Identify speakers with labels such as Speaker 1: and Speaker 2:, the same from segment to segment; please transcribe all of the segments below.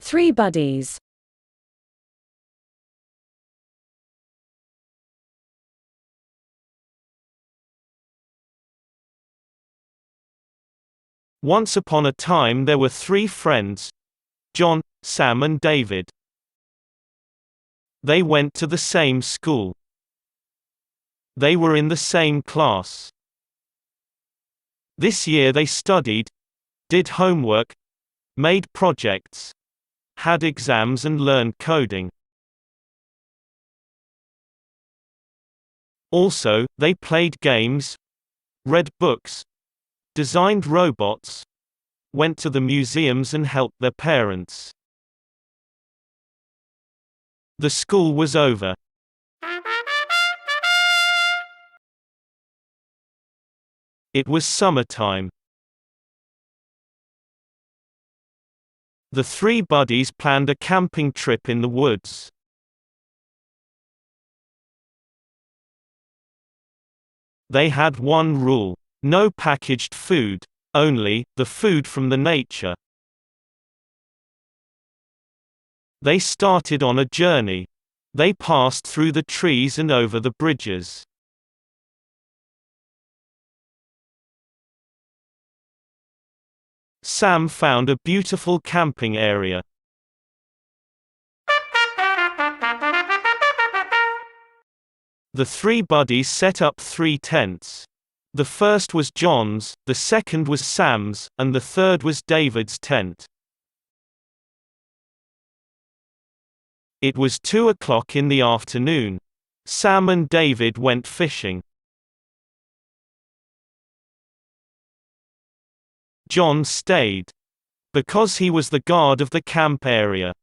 Speaker 1: Three buddies.
Speaker 2: Once upon a time there were three friends: John, Sam and David. They went to the same school. They were in the same class. This year they studied, did homework, made projects, had exams and learned coding. Also, they played games, read books, designed robots, went to the museums and helped their parents. The school was over. It was summertime. The three buddies planned a camping trip in the woods. They had one rule: no packaged food, only the food from the nature. They started on a journey. They passed through the trees and over the bridges. Sam found a beautiful camping area. The three buddies set up three tents. The first was John's, the second was Sam's, and the third was David's tent. It was 2 o'clock in the afternoon. Sam and David went fishing. John stayed, because he was the guard of the camp area.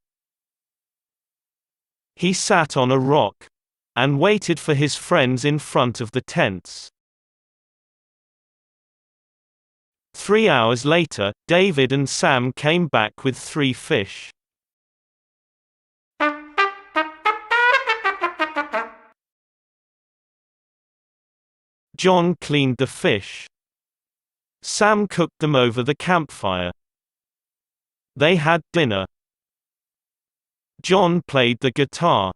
Speaker 2: He sat on a rock and waited for his friends in front of the tents. 3 hours later, David and Sam came back with 3 fish. John cleaned the fish. Sam cooked them over the campfire. They had dinner. John played the guitar.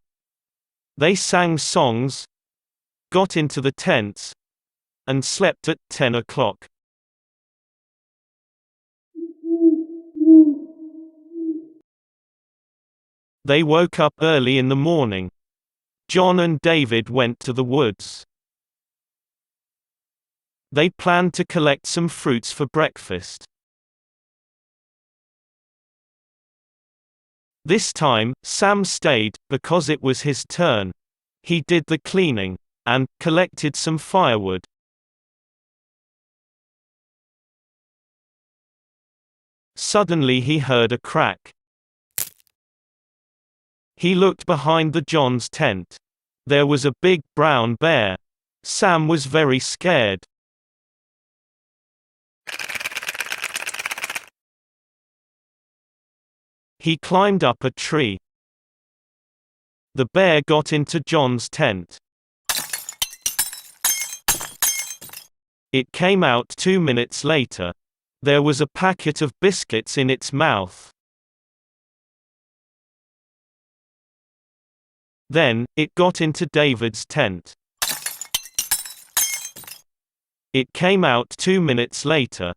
Speaker 2: They sang songs, got into the tents, and slept at 10 o'clock. They woke up early in the morning. John and David went to the woods. They planned to collect some fruits for breakfast. This time, Sam stayed, because it was his turn. He did the cleaning and collected some firewood. Suddenly he heard a crack. He looked behind the John's tent. There was a big brown bear. Sam was very scared. He climbed up a tree. The bear got into John's tent. It came out 2 minutes later. There was a packet of biscuits in its mouth. Then, it got into David's tent. It came out 2 minutes later.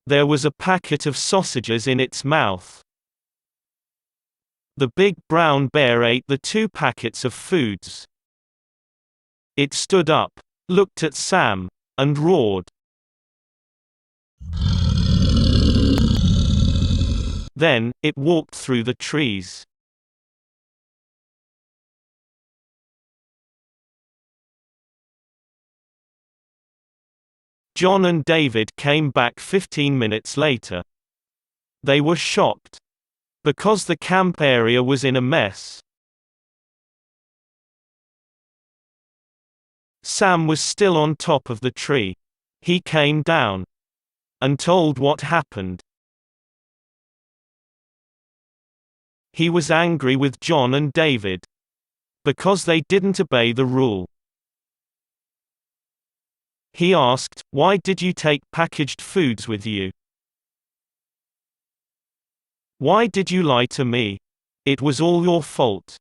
Speaker 2: There was a packet of sausages in its mouth. The big brown bear ate the 2 packets of foods. It stood up, looked at Sam, and roared. Then, it walked through the trees. John and David came back 15 minutes later. They were shocked, because the camp area was in a mess. Sam was still on top of the tree. He came down and told what happened. He was angry with John and David because they didn't obey the rule. He asked, "Why did you take packaged foods with you? Why did you lie to me? It was all your fault.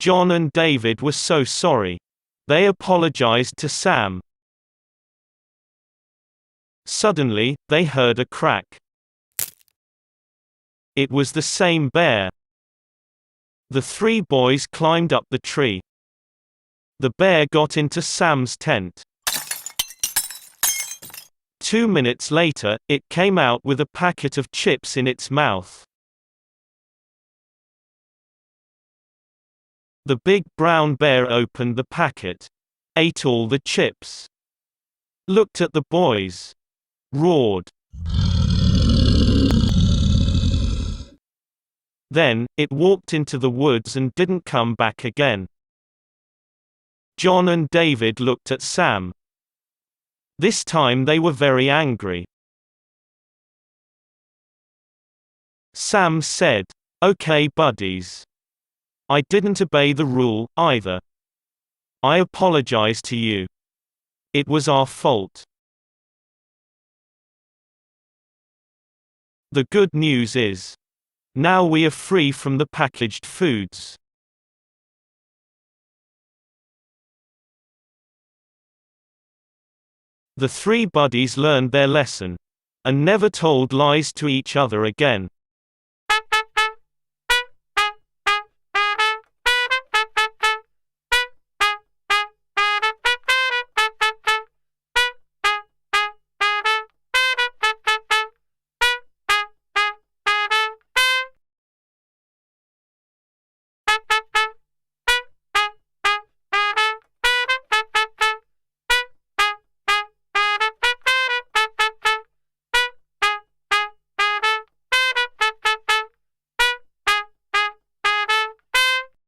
Speaker 2: John and David were so sorry. They apologized to Sam. Suddenly, they heard a crack. It was the same bear. The three boys climbed up the tree. The bear got into Sam's tent. 2 minutes later, it came out with a packet of chips in its mouth. The big brown bear opened the packet, ate all the chips, looked at the boys, roared. Then, it walked into the woods and didn't come back again. John and David looked at Sam. This time they were very angry. Sam said, "Okay, buddies. I didn't obey the rule, either. I apologize to you. It was our fault." The good news is, now we are free from the packaged foods. The three buddies learned their lesson and never told lies to each other again.